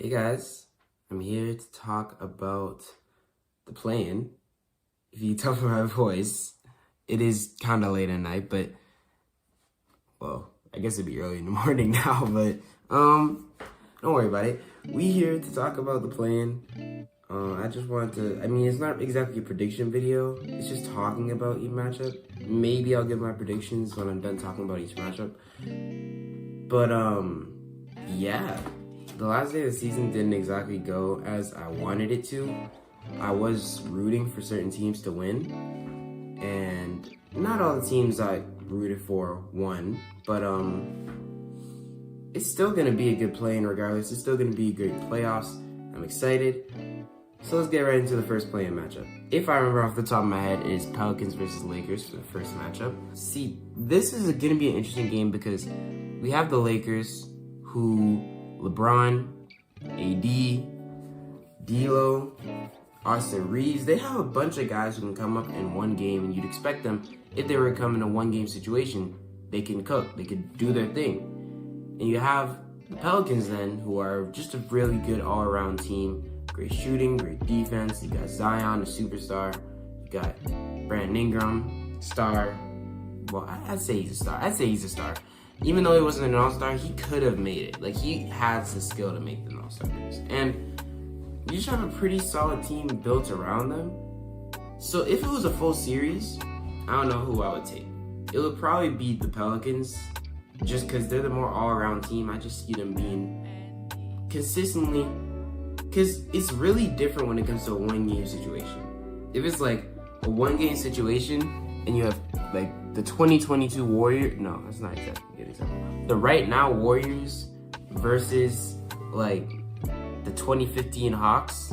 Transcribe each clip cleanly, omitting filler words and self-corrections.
Hey guys, I'm here to talk about the play-in. If you can tell from my voice, it is kind of late at night, but, well, I guess it'd be early in the morning now, but, don't worry about it. We here to talk about the play-in. I just wanted to, it's not exactly a prediction video, it's just talking about each matchup. Maybe I'll give my predictions when I'm done talking about each matchup. But, yeah. The last day of the season didn't exactly go as I wanted it to. I was rooting for certain teams to win, and not all the teams I rooted for won, but it's still gonna be a good play-in regardless. It's still gonna be a great playoffs. I'm excited. So let's get right into the first play-in matchup. If I remember off the top of my head, it is Pelicans versus Lakers for the first matchup. See, this is gonna be an interesting game because we have the Lakers who LeBron, AD, D'Lo, Austin Reeves, they have a bunch of guys who can come up in one game, and you'd expect them, if they were to come in a one-game situation, they can cook, they could do their thing. And you have the Pelicans then, who are just a really good all-around team. Great shooting, great defense. You got Zion, a superstar. You got Brandon Ingram, star. Well, I'd say he's a star. Even though he wasn't an all-star, he could have made it. Like, he has the skill to make the all-star games. And you just have a pretty solid team built around them. So if it was a full series, I don't know who I would take. It would probably be the Pelicans, just because they're the more all-around team. I just see them being consistently, because it's really different when it comes to a one-game situation. If it's like a one-game situation, and you have like the 2022 Warriors, no, that's not exactly a good example. The right now Warriors versus like the 2015 Hawks.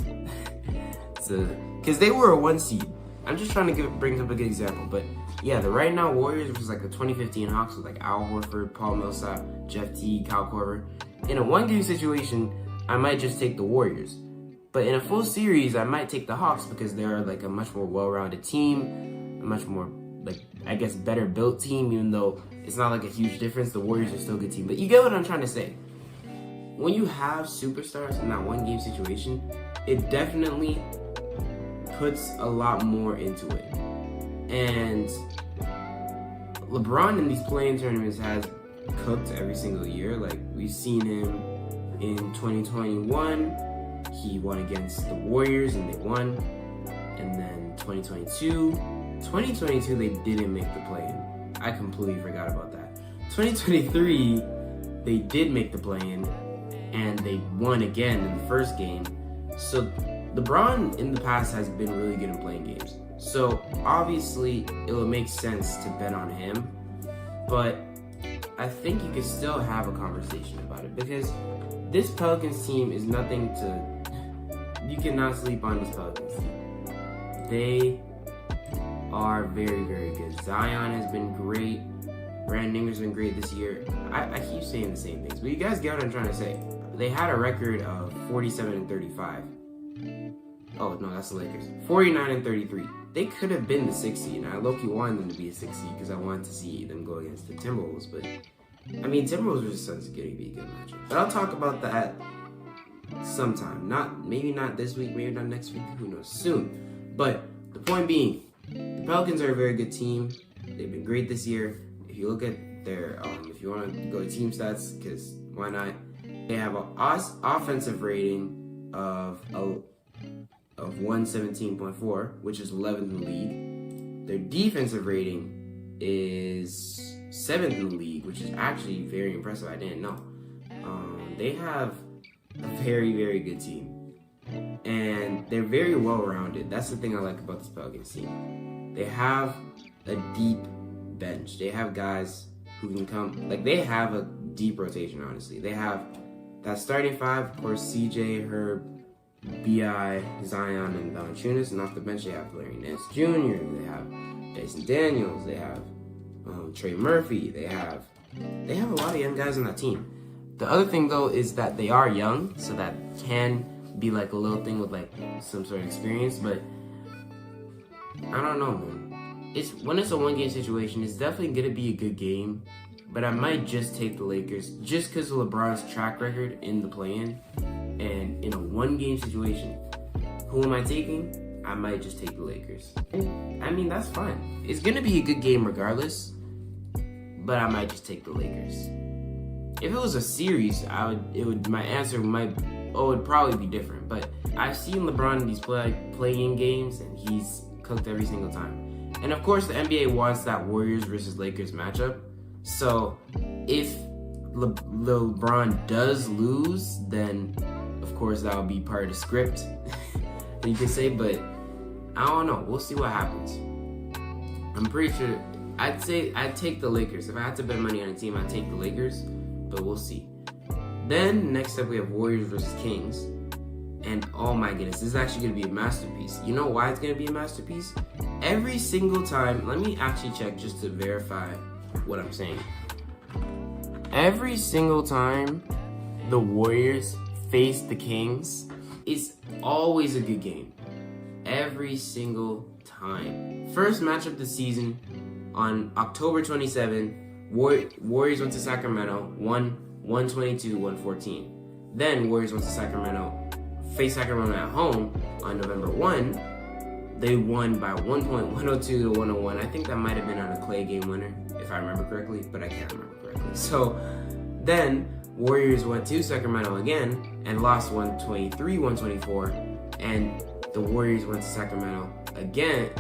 Because they were a 1 seed. I'm just trying to bring up a good example, but yeah, the right now Warriors versus like the 2015 Hawks with like Al Horford, Paul Millsap, Jeff Teague, Kyle Korver. In a one-game situation, I might just take the Warriors. But in a full series, I might take the Hawks because they're like a much more well-rounded team, a much more, like, I guess, better built team, even though it's not like a huge difference. The Warriors are still a good team. But you get what I'm trying to say. When you have superstars in that one game situation, it definitely puts a lot more into it. And LeBron in these play-in tournaments has cooked every single year. Like, we've seen him in 2021. He won against the Warriors and they won. And then 2022, they didn't make the play-in. I completely forgot about that. 2023, they did make the play-in, and they won again in the first game. So LeBron in the past has been really good in playing games. So obviously, it would make sense to bet on him. But I think you could still have a conversation about it because this Pelicans team is nothing to... You cannot sleep on this Pelicans team. They are very, very good. Zion has been great. Brandon Ingram's been great this year. I keep saying the same things, but you guys get what I'm trying to say. They had a record of 47-35. Oh, no, that's the Lakers. 49-33. They could have been the 6th seed, and I low-key wanted them to be a 6th seed because I wanted to see them go against the Timberwolves, but Timberwolves versus Suns is going to be a good matchup. But I'll talk about that sometime. Maybe not this week, maybe not next week, who knows, soon. But the point being, the Pelicans are a very good team. They've been great this year. If you look at their, if you want to go to team stats, because why not? They have an offensive rating of 117.4, which is 11th in the league. Their defensive rating is 7th in the league, which is actually very impressive. I didn't know. They have a very, very good team. And they're very well-rounded. That's the thing I like about this Pelicans team. They have a deep bench. They have guys who can come... Like, they have a deep rotation, honestly. They have that starting five, of course, CJ, Herb, B.I., Zion, and Valanciunas. And off the bench, they have Larry Nance Jr., they have Jason Daniels, they have Trey Murphy, they have a lot of young guys on that team. The other thing, though, is that they are young, so that can be like a little thing with like some sort of experience, but I don't know, man. When it's a one-game situation, it's definitely gonna be a good game, but I might just take the Lakers just because of LeBron's track record in the play-in, and in a one-game situation. Who am I taking? I might just take the Lakers. I mean, that's fine. It's gonna be a good game regardless, but I might just take the Lakers. If it was a series, my answer would probably be different. But I've seen LeBron in these play-in games, and he's cooked every single time. And of course, the NBA wants that Warriors versus Lakers matchup. So if LeBron does lose, then of course that will be part of the script, you could say. But I don't know. We'll see what happens. I'm pretty sure I'd take the Lakers. If I had to bet money on a team, I'd take the Lakers. But we'll see. Then next up we have Warriors versus Kings. And oh my goodness, this is actually going to be a masterpiece. You know why it's going to be a masterpiece? Every single time, let me actually check just to verify what I'm saying. Every single time the Warriors face the Kings, it's always a good game. Every single time. First matchup this season on October 27, Warriors went to Sacramento, won 122-114. Then Warriors went to Sacramento, faced Sacramento at home on November 1. They won by 1 point, 102-101. I think that might have been on a Clay game winner, if I remember correctly, but I can't remember correctly. So then Warriors went to Sacramento again and lost 123-124. And the Warriors went to Sacramento again,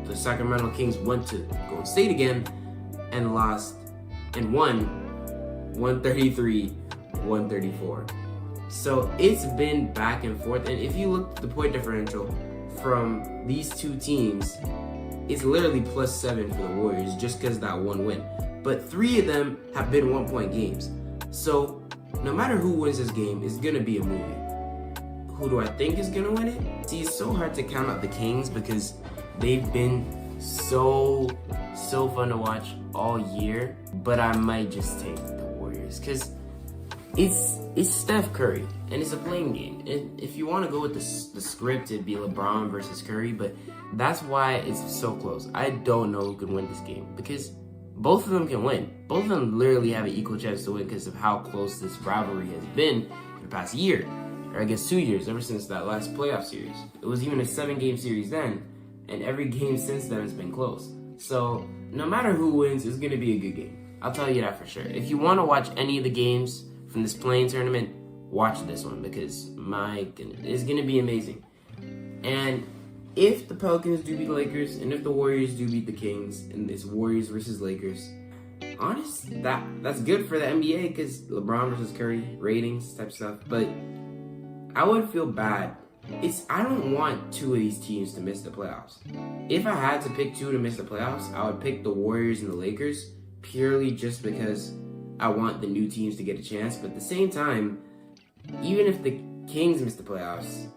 the Sacramento Kings went to Golden State again and lost and won 133-134. So it's been back and forth. And if you look at the point differential from these two teams, it's literally +7 for the Warriors just because that one win. But 3 of them have been 1-point games. So no matter who wins this game, it's going to be a movie. Who do I think is going to win it? See, it's so hard to count out the Kings because they've been so fun to watch all year, but I might just take the Warriors because it's Steph Curry and it's a playing game. If you want to go with the script, it'd be LeBron versus Curry, but that's why it's so close. I don't know who can win this game because both of them can win. Both of them literally have an equal chance to win because of how close this rivalry has been for the past year, or I guess 2 years, ever since that last playoff series. It was even a 7-game series then, and every game since then has been close. So no matter who wins, it's going to be a good game. I'll tell you that for sure. If you want to watch any of the games from this play-in tournament, watch this one because my goodness, it's going to be amazing. And if the Pelicans do beat the Lakers, and if the Warriors do beat the Kings, and it's Warriors versus Lakers, honestly, that's good for the NBA because LeBron versus Curry, ratings, type stuff. But I would feel bad. I don't want 2 of these teams to miss the playoffs. If I had to pick 2 to miss the playoffs, I would pick the Warriors and the Lakers purely just because I want the new teams to get a chance. But at the same time, even if the Kings miss the playoffs,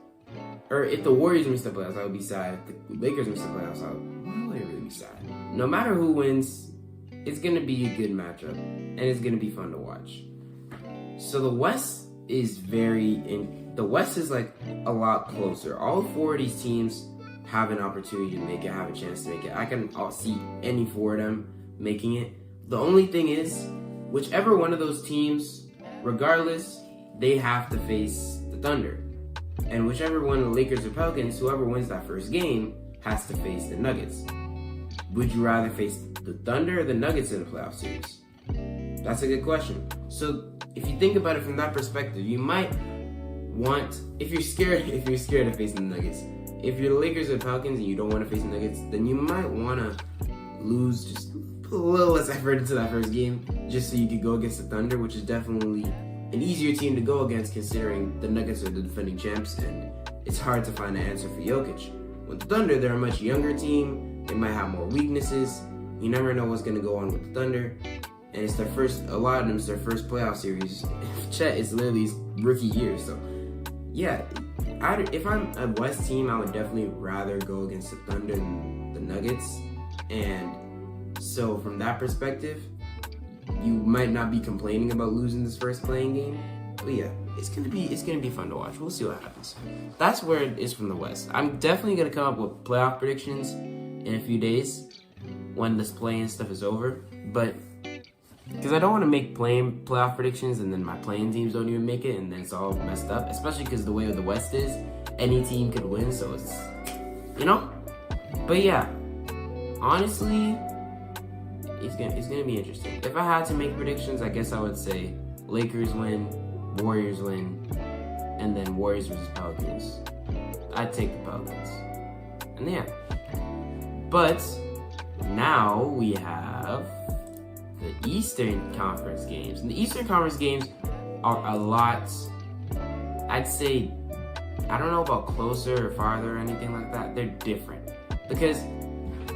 or if the Warriors miss the playoffs, I would be sad. If the Lakers miss the playoffs, I would really be sad. No matter who wins, it's going to be a good matchup, and it's going to be fun to watch. So the West is the West is like a lot closer. All 4 of these teams have an opportunity to make it, have a chance to make it. I can see any 4 of them making it. The only thing is, whichever one of those teams, regardless, they have to face the Thunder. And whichever one of the Lakers or Pelicans, whoever wins that first game, has to face the Nuggets. Would you rather face the Thunder or the Nuggets in the playoff series? That's a good question. So if you think about it from that perspective, you might want, if you're scared of facing the Nuggets, if you're the Lakers or Pelicans and you don't want to face the Nuggets, then you might want to lose, just put a little less effort into that first game, just so you could go against the Thunder, which is definitely an easier team to go against considering the Nuggets are the defending champs and it's hard to find an answer for Jokic. With the Thunder, they're a much younger team. They might have more weaknesses. You never know what's going to go on with the Thunder. And it's a lot of them, it's their first playoff series. Chet is literally his rookie year. So, yeah, if I'm a West team, I would definitely rather go against the Thunder than the Nuggets. And so, from that perspective, you might not be complaining about losing this first playing game. But yeah, it's gonna be fun to watch. We'll see what happens. That's where it is from the West. I'm definitely gonna come up with playoff predictions in a few days when this play-in stuff is over. But because I don't want to make playoff predictions and then my playing teams don't even make it and then it's all messed up. Especially because the way the West is, any team could win, so it's, you know. But yeah, honestly, it's gonna be interesting. If I had to make predictions, I guess I would say Lakers win, Warriors win, and then Warriors versus Pelicans. I'd take the Pelicans. And yeah. But now we have the Eastern Conference games. And the Eastern Conference games are a lot, I'd say, I don't know about closer or farther or anything like that. They're different. Because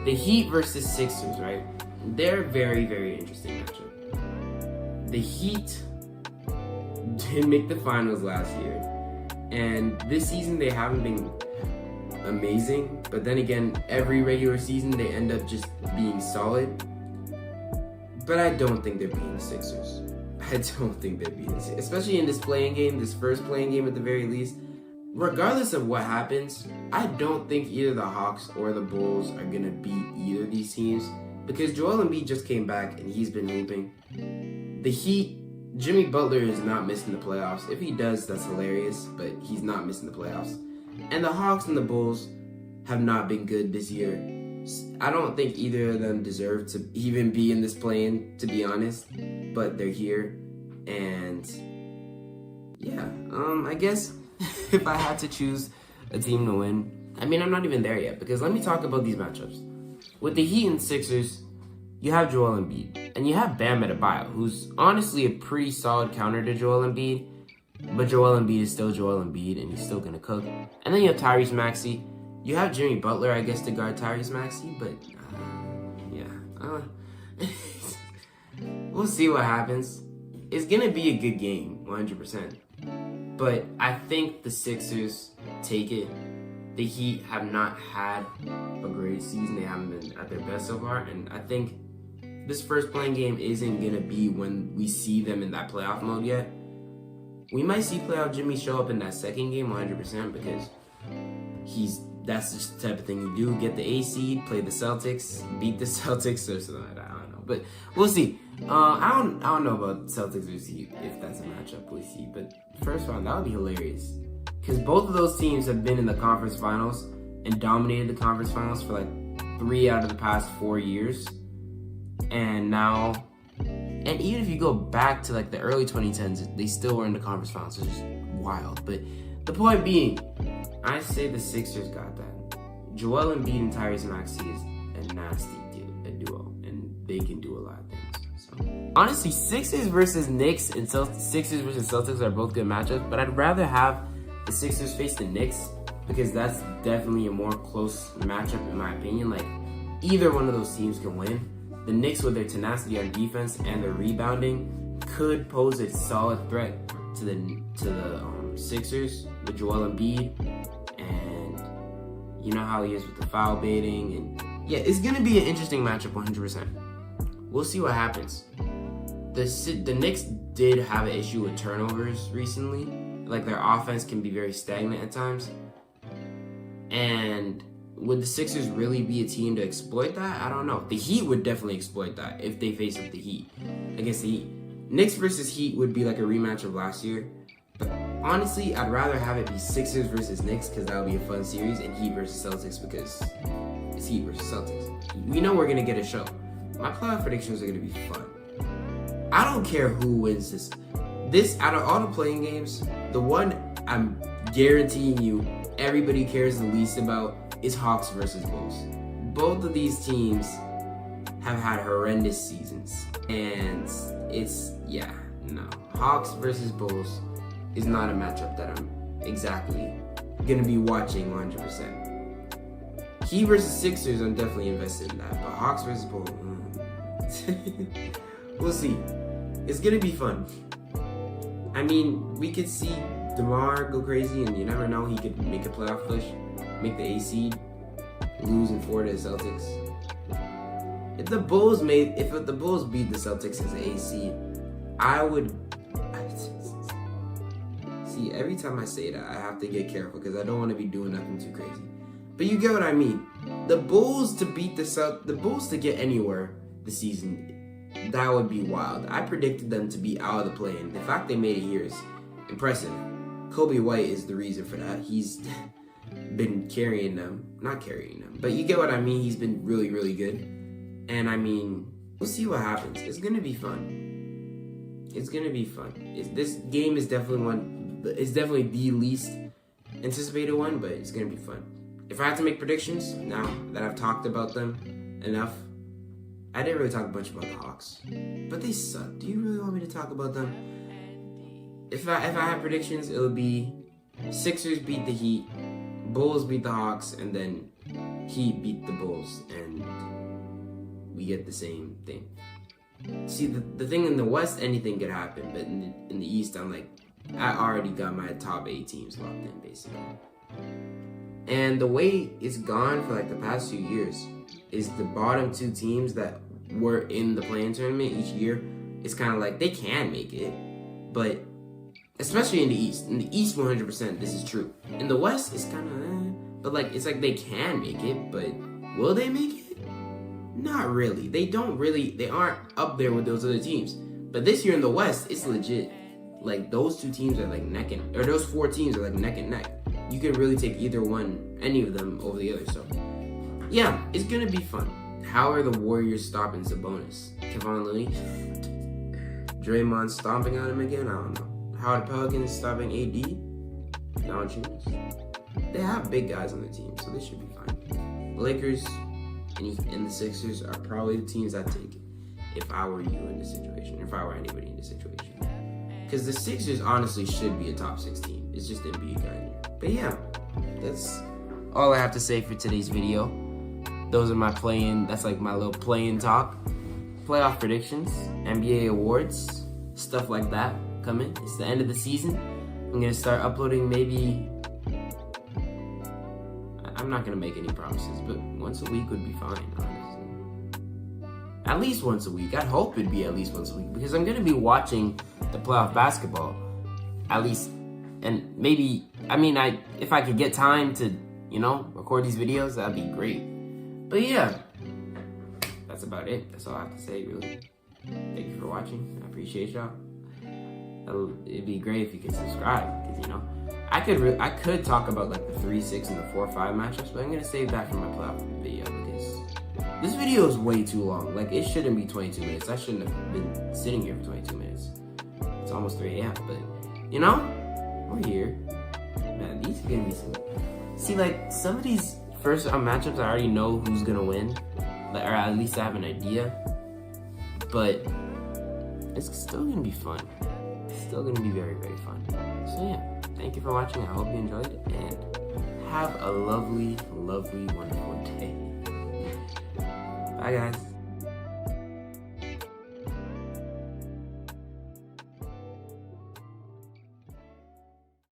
the Heat versus Sixers, right? They're a very, very interesting matchup. The Heat did make the finals last year. And this season they haven't been amazing. But then again, every regular season they end up just being solid. But I don't think they're beating the Sixers. I don't think they're beating the Sixers. Especially in this playing game, this first playing game at the very least. Regardless of what happens, I don't think either the Hawks or the Bulls are going to beat either of these teams. Because Joel Embiid just came back and he's been hooping. The Heat, Jimmy Butler is not missing the playoffs. If he does, that's hilarious, but he's not missing the playoffs. And the Hawks and the Bulls have not been good this year. I don't think either of them deserve to even be in this play-in, to be honest. But they're here. And yeah, I guess if I had to choose a team to win, I mean, I'm not even there yet. Because let me talk about these matchups. With the Heat and Sixers, you have Joel Embiid. And you have Bam Adebayo, who's honestly a pretty solid counter to Joel Embiid. But Joel Embiid is still Joel Embiid, and he's still going to cook. And then you have Tyrese Maxey. You have Jimmy Butler, I guess, to guard Tyrese Maxey. But, we'll see what happens. It's going to be a good game, 100%. But I think the Sixers take it. The Heat have not had a great season. They haven't been at their best so far. And I think this first playing game isn't going to be when we see them in that playoff mode yet. We might see playoff Jimmy show up in that second game 100% because that's just the type of thing you do. Get the A seed, play the Celtics, beat the Celtics or something like that. I don't know. But we'll see. I don't know about Celtics versus Heat if that's a matchup we'll see. But first round, that would be hilarious. Because both of those teams have been in the conference finals and dominated the conference finals for like 3 out of the past 4 years. And now, and even if you go back to like the early 2010s, they still were in the conference finals. It's just wild. But the point being, I say the Sixers got that. Joel Embiid and Tyrese Maxey is a nasty duo, and they can do a lot of things. So honestly, Sixers versus Knicks and Sixers versus Celtics are both good matchups, but I'd rather have the Sixers face the Knicks because that's definitely a more close matchup in my opinion. Like either one of those teams can win. The Knicks, with their tenacity on defense and their rebounding, could pose a solid threat to the Sixers with Joel Embiid, and you know how he is with the foul baiting, and yeah, it's gonna be an interesting matchup, 100%. We'll see what happens. The Knicks did have an issue with turnovers recently. Like their offense can be very stagnant at times, and would the Sixers really be a team to exploit that? I don't know. The Heat would definitely exploit that if they face up the Heat against the Heat. Knicks versus Heat would be like a rematch of last year. But honestly, I'd rather have it be Sixers versus Knicks because that would be a fun series, and Heat versus Celtics because it's Heat versus Celtics. We know we're going to get a show. My playoff predictions are going to be fun. I don't care who wins this. This, out of all the playing games, the one I'm guaranteeing you everybody cares the least about is Hawks versus Bulls. Both of these teams have had horrendous seasons. And it's, Hawks versus Bulls is not a matchup that I'm exactly going to be watching 100%. Heat versus Sixers, I'm definitely invested in that. But Hawks versus Bulls, we'll see. It's going to be fun. I mean, we could see DeMar go crazy, and you never know, he could make a playoff push. Make the A seed, lose in 4 to the Celtics. If the Bulls beat the Celtics as an A seed, I would. See, every time I say that, I have to get careful because I don't want to be doing nothing too crazy. But you get what I mean. The Bulls to get anywhere this season that would be wild. I predicted them to be out of the play-in. The fact they made it here is impressive. Kobe White is the reason for that. He's been carrying them. Not carrying them, but you get what I mean. He's been really, really good. And I mean, we'll see what happens. It's going to be fun. It's going to be fun. This game is definitely it's definitely the least anticipated one, but it's going to be fun. If I have to make predictions, now that I've talked about them enough, I didn't really talk much about the Hawks, but they suck. Do you really want me to talk about them? If I have predictions, it'll be Sixers beat the Heat, Bulls beat the Hawks, and then Heat beat the Bulls, and we get the same thing. See, the thing in the West, anything could happen, but in the East, I already got my top 8 teams locked in, basically. And the way it's gone for the past 2 years is the bottom 2 teams that were in the play-in tournament each year, it's kind of like they can make it, but especially in the East. In the East, 100%, this is true. In the West, it's kind of but it's like they can make it, but will they make it? Not really. They aren't up there with those other teams. But this year in the West, it's legit. Those 2 teams are neck and, or those 4 teams are neck and neck. You can really take any of them over the other. So, yeah, it's gonna be fun. How are the Warriors stopping Sabonis? Kevon Looney? Draymond stomping on him again? I don't know. How are the Pelicans stopping AD? Doncic? They have big guys on their team, so they should be fine. The Lakers and the Sixers are probably the teams I'd take if I were you in this situation, if I were anybody in this situation. Because the Sixers honestly should be a top 6 team. It's just Embiid got here. But yeah, that's all I have to say for today's video. Those are my that's my little play-in talk. Playoff predictions, NBA awards, stuff like that coming. It's the end of the season. I'm going to start uploading maybe... I'm not going to make any promises, but once a week would be fine, honestly. At least once a week. I'd hope it'd be at least once a week, because I'm going to be watching the playoff basketball. At least, and maybe, if I could get time to, record these videos, that'd be great. But yeah, that's about it. That's all I have to say, really. Thank you for watching. I appreciate y'all. It'd be great if you could subscribe, because, I could talk about the 3-6 and the 4-5 matchups, but I'm going to save that for my playoff video, because this video is way too long. It shouldn't be 22 minutes. I shouldn't have been sitting here for 22 minutes. It's almost 3 a.m., but, we're here. Man, these are going to be some... See, some of these first round matchups, I already know who's going to win. Or at least I have an idea. But it's still going to be fun. It's still going to be very, very fun. So, yeah. Thank you for watching. I hope you enjoyed it. And have a lovely, lovely, wonderful day. Bye, guys.